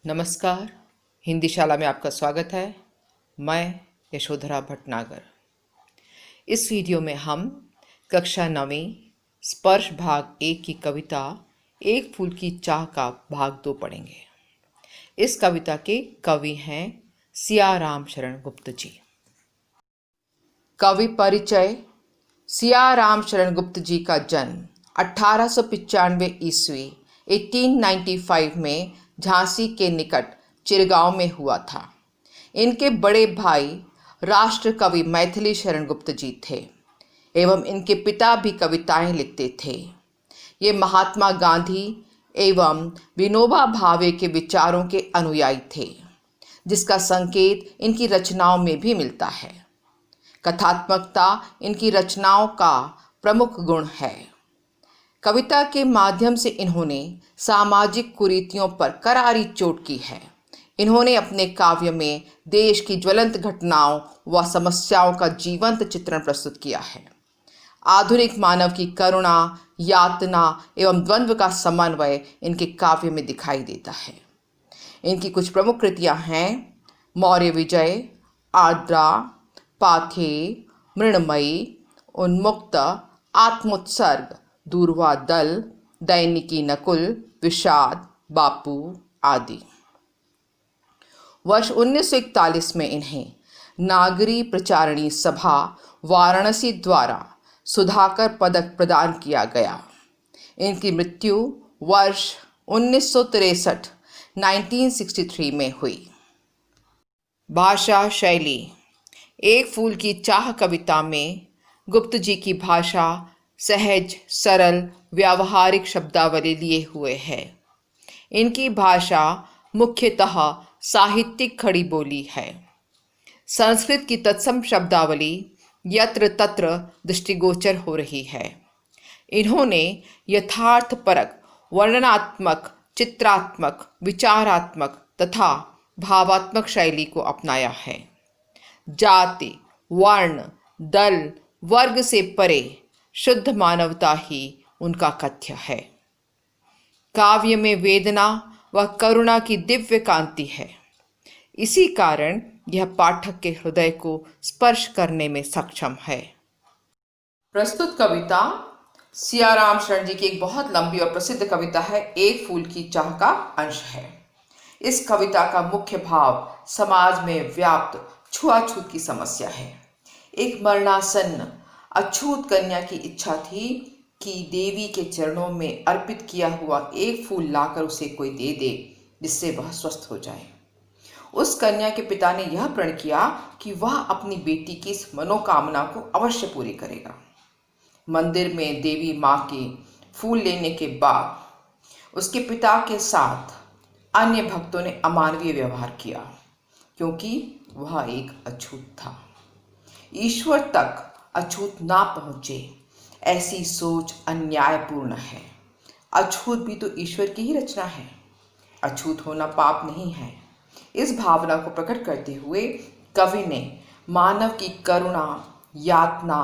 नमस्कार। हिंदी शाला में आपका स्वागत है। मैं यशोधरा भटनागर। इस वीडियो में हम कक्षा 9वीं स्पर्श भाग 1 की कविता एक फूल की चाह का भाग 2 पढ़ेंगे। इस कविता के कवि हैं सियाराम शरण गुप्त जी। कवि परिचय। सियाराम शरण गुप्त जी का जन्म 1895 ईस्वी 1895 में झांसी के निकट चिरगांव में हुआ था। इनके बड़े भाई राष्ट्र कवि मैथिली शरण गुप्त जी थे एवं इनके पिता भी कविताएं लिखते थे। ये महात्मा गांधी एवं विनोबा भावे के विचारों के अनुयायी थे, जिसका संकेत इनकी रचनाओं में भी मिलता है। कथात्मकता इनकी रचनाओं का प्रमुख गुण है। कविता के माध्यम से इन्होंने सामाजिक कुरीतियों पर करारी चोट की है। इन्होंने अपने काव्य में देश की ज्वलंत घटनाओं व समस्याओं का जीवंत चित्रण प्रस्तुत किया है। आधुनिक मानव की करुणा, यातना एवं द्वंद्व का समन्वय इनके काव्य में दिखाई देता है। इनकी कुछ प्रमुख कृतियां हैं मौर्य विजय, आर्द्रा, पाथे, मृण्मयी, उन्मुक्त, आत्मोत्सर्ग, दूर्वा दल, दैनिकी नकुल, विषाद, बापू आदि। वर्ष 1941 में इन्हें नागरी प्रचारणी सभा वाराणसी द्वारा सुधाकर पदक प्रदान किया गया। इनकी मृत्यु वर्ष 1963 1963 में हुई। भाषा शैली। एक फूल की चाह कविता में गुप्त जी की भाषा सहज, सरल, व्यावहारिक शब्दावली लिए हुए है। इनकी भाषा मुख्यतः साहित्यिक खड़ी बोली है। संस्कृत की तत्सम शब्दावली यत्र तत्र दृष्टिगोचर हो रही है। इन्होंने यथार्थपरक, वर्णनात्मक, चित्रात्मक, विचारात्मक तथा भावात्मक शैली को अपनाया है। जाति, वर्ण, दल, वर्ग से परे शुद्ध मानवता ही उनका कथ्य है। काव्य में वेदना व करुणा की दिव्य कांति है। इसी कारण यह पाठक के हृदय को स्पर्श करने में सक्षम है। प्रस्तुत कविता सियाराम शरण जी की एक बहुत लंबी और प्रसिद्ध कविता है, एक फूल की चाह का अंश है। इस कविता का मुख्य भाव समाज में व्याप्त छुआछूत की समस्या है। एक मरणासन्न अछूत कन्या की इच्छा थी कि देवी के चरणों में अर्पित किया हुआ एक फूल लाकर उसे कोई दे दे, जिससे वह स्वस्थ हो जाए। उस कन्या के पिता ने यह प्रण किया कि वह अपनी बेटी की इस मनोकामना को अवश्य पूरी करेगा। मंदिर में देवी माँ के फूल लेने के बाद उसके पिता के साथ अन्य भक्तों ने अमानवीय व्यवहार किया, क्योंकि वह एक अछूत था। ईश्वर तक अछूत ना पहुंचे, ऐसी सोच अन्यायपूर्ण है। अछूत भी तो ईश्वर की ही रचना है। अछूत होना पाप नहीं है। इस भावना को प्रकट करते हुए कवि ने मानव की करुणा, यातना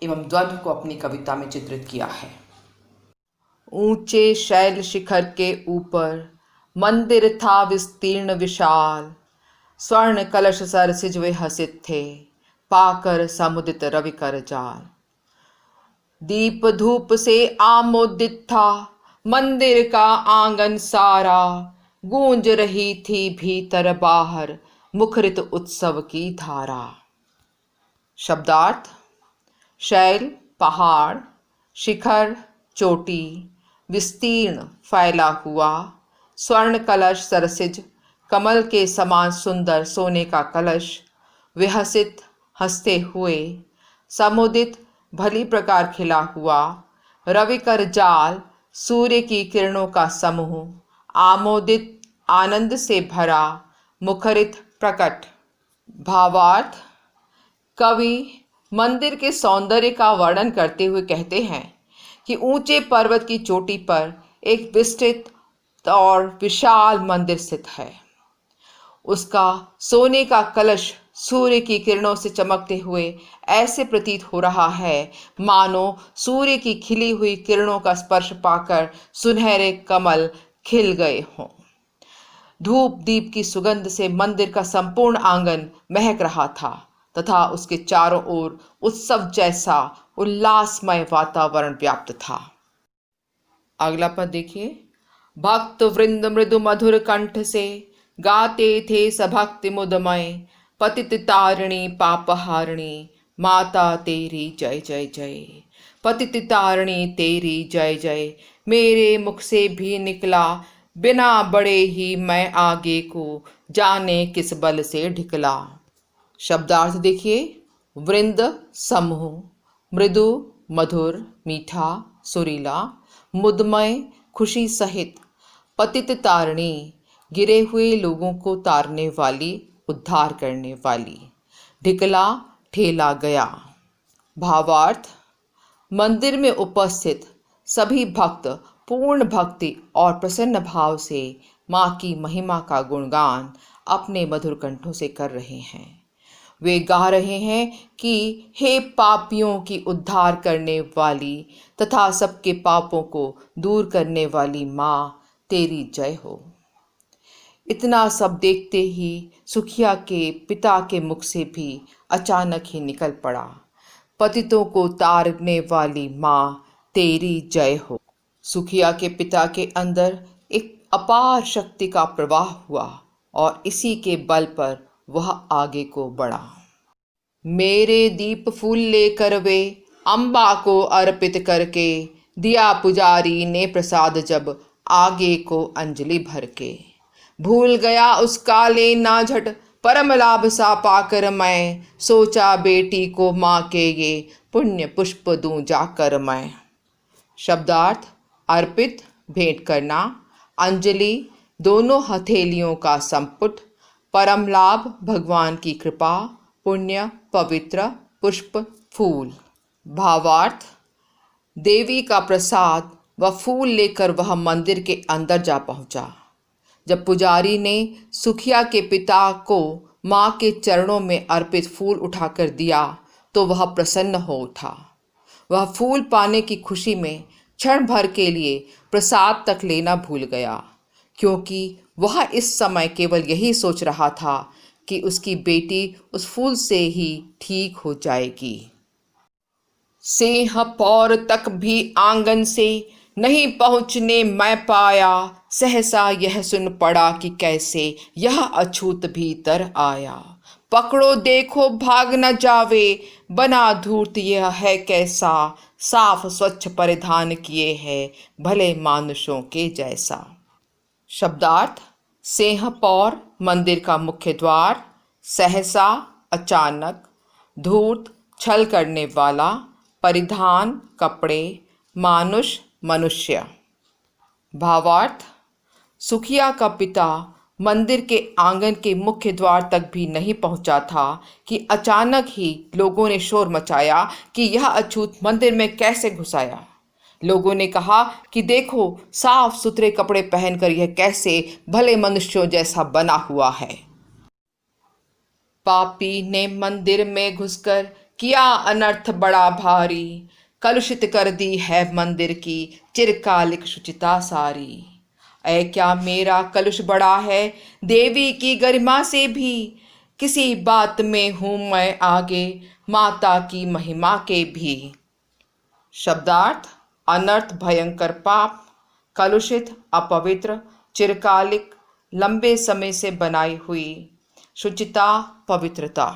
एवं द्वंद्व को अपनी कविता में चित्रित किया है। ऊंचे शैल शिखर के ऊपर मंदिर था विस्तीर्ण विशाल, स्वर्ण कलश सर सिजवे हसित थे, पाकर समुदित रवि कर जाल। दीप धूप से आमोदित था मंदिर का आंगन सारा, गूंज रही थी भीतर बाहर मुखरित उत्सव की धारा। शब्दार्थ। शैल पहाड़, शिखर चोटी, विस्तीर्ण फैला हुआ, स्वर्ण कलश सरसिज कमल के समान सुंदर सोने का कलश, विहसित हंसते हुए, समुदित भली प्रकार खिला हुआ, रवि कर जाल सूर्य की किरणों का समूह, आमोदित आनंद से भरा, मुखरित प्रकट। भावार्थ। कवि मंदिर के सौंदर्य का वर्णन करते हुए कहते हैं कि ऊंचे पर्वत की चोटी पर एक विस्तृत और विशाल मंदिर स्थित है। उसका सोने का कलश सूर्य की किरणों से चमकते हुए ऐसे प्रतीत हो रहा है मानो सूर्य की खिली हुई किरणों का स्पर्श पाकर सुनहरे कमल खिल गए हों। धूप दीप की सुगंध से मंदिर का संपूर्ण आंगन महक रहा था तथा उसके चारों ओर उत्सव जैसा उल्लासमय वातावरण व्याप्त था। अगला पद देखिए। भक्त वृंद मृदु मधुर कंठ से गाते थे सभक्ति मुदमय, पतित तारिणी पापहारिणी माता तेरी जय जय जय। पतित तारिणी तेरी जय जय मेरे मुख से भी निकला, बिना बड़े ही मैं आगे को जाने किस बल से ढिकला। शब्दार्थ देखिए। वृंद समूह, मृदु मधुर मीठा सुरीला, मुदमय खुशी सहित, पतित तारिणी गिरे हुए लोगों को तारने वाली उद्धार करने वाली, ढिकला ठेला गया। भावार्थ। मंदिर में उपस्थित सभी भक्त पूर्ण भक्ति और प्रसन्न भाव से माँ की महिमा का गुणगान अपने मधुर कंठों से कर रहे हैं। वे गा रहे हैं कि हे पापियों की उद्धार करने वाली तथा सबके पापों को दूर करने वाली माँ तेरी जय हो। इतना सब देखते ही सुखिया के पिता के मुख से भी अचानक ही निकल पड़ा, पतितों को तारने वाली माँ तेरी जय हो। सुखिया के पिता के अंदर एक अपार शक्ति का प्रवाह हुआ और इसी के बल पर वह आगे को बढ़ा। मेरे दीप फूल लेकर वे अम्बा को अर्पित करके, दिया पुजारी ने प्रसाद जब आगे को अंजलि भर के। भूल गया उसका लेना झट परम लाभ सा पाकर मैं, सोचा बेटी को माँ के ये पुण्य पुष्प दूं जाकर मैं। शब्दार्थ। अर्पित भेंट करना, अंजलि दोनों हथेलियों का संपुट, परम लाभ भगवान की कृपा, पुण्य पवित्र पुष्प फूल। भावार्थ। देवी का प्रसाद व फूल लेकर वह मंदिर के अंदर जा पहुंचा। जब पुजारी ने सुखिया के पिता को माँ के चरणों में अर्पित फूल उठाकर दिया तो वह प्रसन्न हो उठा। वह फूल पाने की खुशी में क्षण भर के लिए प्रसाद तक लेना भूल गया, क्योंकि वह इस समय केवल यही सोच रहा था कि उसकी बेटी उस फूल से ही ठीक हो जाएगी। सिंह पौर तक भी आंगन से नहीं पहुँचने मैं पाया, सहसा यह सुन पड़ा कि कैसे यह अछूत भीतर आया। पकड़ो देखो भाग न जावे, बना धूर्त यह है कैसा, साफ स्वच्छ परिधान किए है भले मानुषों के जैसा। शब्दार्थ। सिंह पौर मंदिर का मुख्य द्वार, सहसा अचानक, धूर्त छल करने वाला, परिधान कपड़े, मानुष मनुष्य। भावार्थ। सुखिया का पिता मंदिर के आंगन के मुख्य द्वार तक भी नहीं पहुंचा था कि अचानक ही लोगों ने शोर मचाया कि यह अछूत मंदिर में कैसे घुस आया। लोगों ने कहा कि देखो साफ सुथरे कपड़े पहनकर यह कैसे भले मनुष्यों जैसा बना हुआ है। पापी ने मंदिर में घुसकर किया अनर्थ बड़ा भारी, कलुषित कर दी है मंदिर की चिरकालिक शुचिता सारी। ऐ क्या मेरा कलुष बड़ा है देवी की गरिमा से भी, किसी बात में हूँ मैं आगे माता की महिमा के भी। शब्दार्थ। अनर्थ भयंकर पाप, कलुषित अपवित्र, चिरकालिक लंबे समय से बनाई हुई, शुचिता पवित्रता।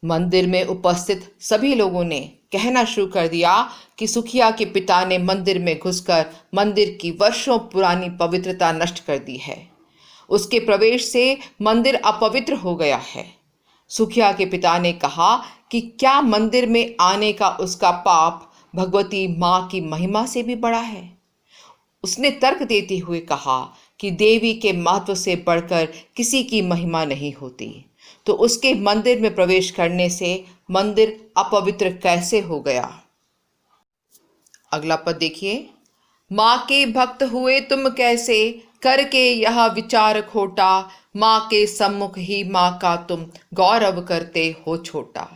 मंदिर में उपस्थित सभी लोगों ने कहना शुरू कर दिया कि सुखिया के पिता ने मंदिर में घुसकर मंदिर की वर्षों पुरानी पवित्रता नष्ट कर दी है। उसके प्रवेश से मंदिर अपवित्र हो गया है। सुखिया के पिता ने कहा कि क्या मंदिर में आने का उसका पाप भगवती माँ की महिमा से भी बड़ा है। उसने तर्क देते हुए कहा कि देवी के महत्व से बढ़कर किसी की महिमा नहीं होती, तो उसके मंदिर में प्रवेश करने से मंदिर अपवित्र कैसे हो गया। अगला पद देखिए। माँ के भक्त हुए तुम कैसे, करके यह विचार खोटा, माँ के सम्मुख ही माँ का तुम गौरव करते हो छोटा।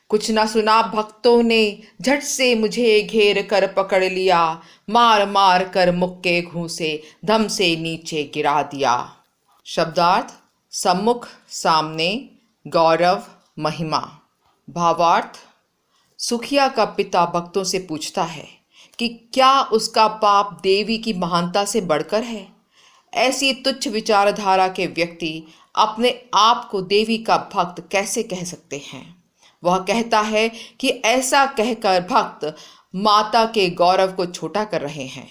कुछ न सुना भक्तों ने झट से मुझे घेर कर पकड़ लिया, मार मार कर मुक्के घूंसे धम से नीचे गिरा दिया। शब्दार्थ सम्मुख, सामने, गौरव, महिमा। भावार्थ सुखिया का पिता भक्तों से पूछता है कि क्या उसका पाप देवी की महानता से बढ़कर है। ऐसी तुच्छ विचारधारा के व्यक्ति अपने आप को देवी का भक्त कैसे कह सकते हैं। वह कहता है कि ऐसा कहकर भक्त माता के गौरव को छोटा कर रहे हैं,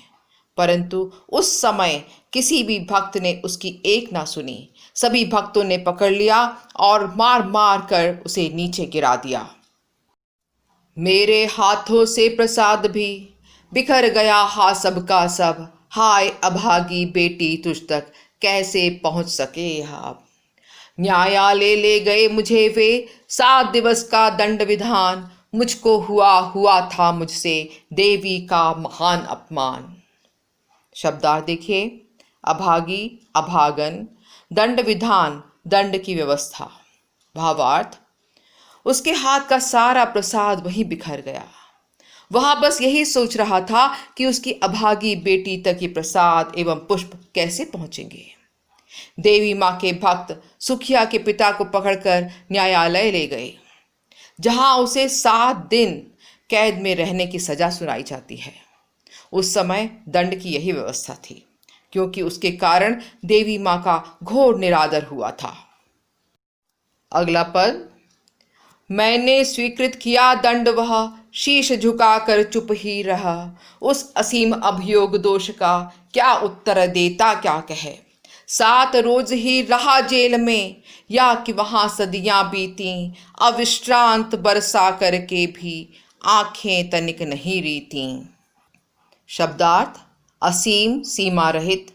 परंतु उस समय किसी भी भक्त ने उसकी एक ना सुनी। सभी भक्तों ने पकड़ लिया और मार मार कर उसे नीचे गिरा दिया। मेरे हाथों से प्रसाद भी बिखर गया, हा सबका सब, हाय अभागी बेटी तुझ तक कैसे पहुंच सके यह। न्यायालय ले गए मुझे वे, 7 दिवस का दंड विधान, मुझको हुआ हुआ था मुझसे देवी का महान अपमान। शब्दार्थ देखिए, अभागी, अभागन, दंड विधान, दंड की व्यवस्था। भावार्थ उसके हाथ का सारा प्रसाद वहीं बिखर गया। वह बस यही सोच रहा था कि उसकी अभागी बेटी तक ये प्रसाद एवं पुष्प कैसे पहुंचेंगे। देवी माँ के भक्त सुखिया के पिता को पकड़कर न्यायालय ले गए, जहां उसे 7 दिन कैद में रहने की सजा सुनाई जाती है। उस समय दंड की यही व्यवस्था थी, क्योंकि उसके कारण देवी माँ का घोर निरादर हुआ था। अगला पद, मैंने स्वीकृत किया दंड वह, शीश झुकाकर चुप ही रहा, उस असीम अभियोग दोष का क्या उत्तर देता क्या कहे। 7 रोज ही रहा जेल में, या कि वहां सदियां बीती, अविश्रांत बरसा करके भी आंखें तनिक नहीं रीती। शब्दार्थ असीम, सीमा रहित,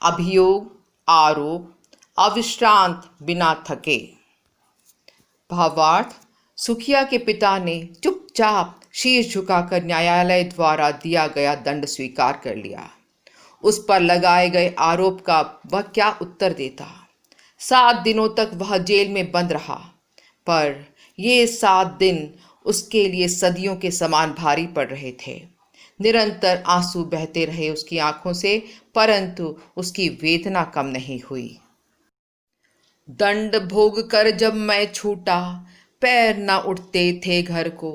अभियोग, आरोप, अविश्रांत, बिना थके। भावार्थ सुखिया के पिता ने चुपचाप शीश झुकाकर न्यायालय द्वारा दिया गया दंड स्वीकार कर लिया। उस पर लगाए गए आरोप का वह क्या उत्तर देता। 7 दिनों तक वह जेल में बंद रहा, पर ये 7 दिन उसके लिए सदियों के समान भारी पड़ रहे थे। निरंतर आंसू बहते रहे उसकी आंखों से, परंतु उसकी वेदना कम नहीं हुई। दंड भोग कर जब मैं छूटा, पैर न उठते थे घर को,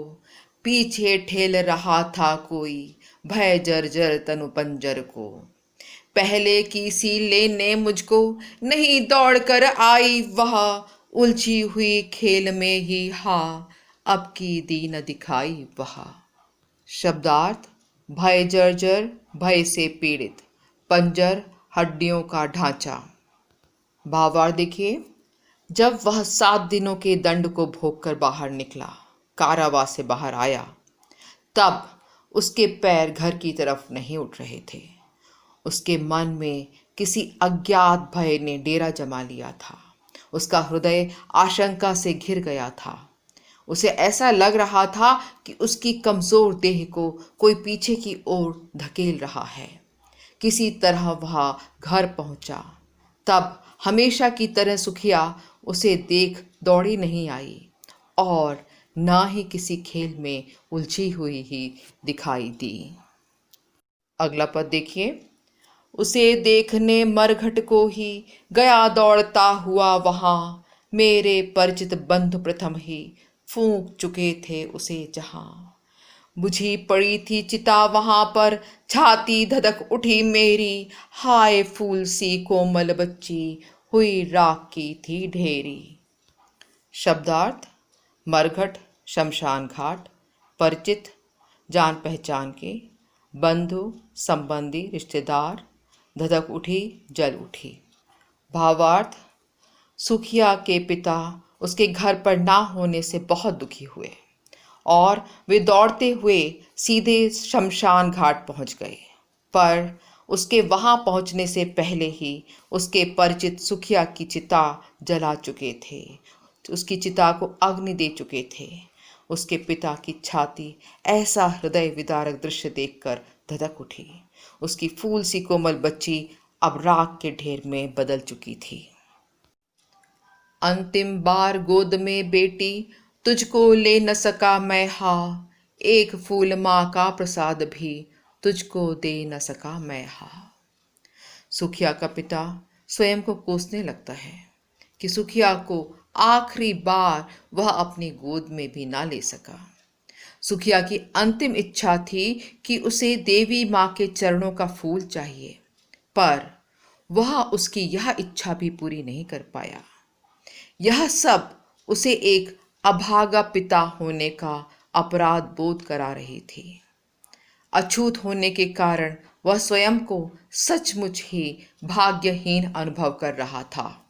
पीछे ठेल रहा था कोई, भय जर्जर तनु पंजर को। पहले की सी लेने मुझको, नहीं दौड़ कर आई वह, उलझी हुई खेल में ही हा, अब की दी न दिखाई वह। शब्दार्थ भय जर्जर, भय से पीड़ित, पंजर, हड्डियों का ढांचा। भावार्थ देखिए, जब वह 7 दिनों के दंड को भोगकर बाहर निकला, कारावास से बाहर आया, तब उसके पैर घर की तरफ नहीं उठ रहे थे। उसके मन में किसी अज्ञात भय ने डेरा जमा लिया था। उसका हृदय आशंका से घिर गया था। उसे ऐसा लग रहा था कि उसकी कमजोर देह को कोई पीछे की ओर धकेल रहा है। किसी तरह वह घर पहुंचा। तब हमेशा की तरह सुखिया उसे देख दौड़ी नहीं आई और ना ही किसी खेल में उलझी हुई ही दिखाई दी। अगला पद देखिए, उसे देखने मरघट को ही गया दौड़ता हुआ वहां, मेरे परिचित बंधु प्रथम ही फूंक चुके थे उसे जहां। बुझी पड़ी थी चिता वहां पर, छाती धधक उठी मेरी, हाय फूल सी कोमल बच्ची, हुई राख की थी ढेरी। शब्दार्थ मरघट, शमशान घाट, परिचित, जान पहचान के, बंधु, संबंधी, रिश्तेदार, धधक उठी, जल उठी। भावार्थ सुखिया के पिता उसके घर पर ना होने से बहुत दुखी हुए और वे दौड़ते हुए सीधे शमशान घाट पहुंच गए, पर उसके वहां पहुंचने से पहले ही उसके परिचित सुखिया की चिता जला चुके थे, उसकी चिता को अग्नि दे चुके थे। उसके पिता की छाती ऐसा हृदय विदारक दृश्य देखकर धधक उठी। उसकी फूल सी कोमल बच्ची अब राख के ढेर में बदल चुकी थी। अंतिम बार गोद में बेटी, तुझको ले न सका मैं हा, एक फूल माँ का प्रसाद भी तुझको दे न सका मैं हा। सुखिया का पिता स्वयं को कोसने लगता है कि सुखिया को आखिरी बार वह अपनी गोद में भी ना ले सका। सुखिया की अंतिम इच्छा थी कि उसे देवी माँ के चरणों का फूल चाहिए, पर वह उसकी यह इच्छा भी पूरी नहीं कर पाया। यह सब उसे एक अभागा पिता होने का अपराध बोध करा रही थी। अछूत होने के कारण वह स्वयं को सचमुच ही भाग्यहीन अनुभव कर रहा था।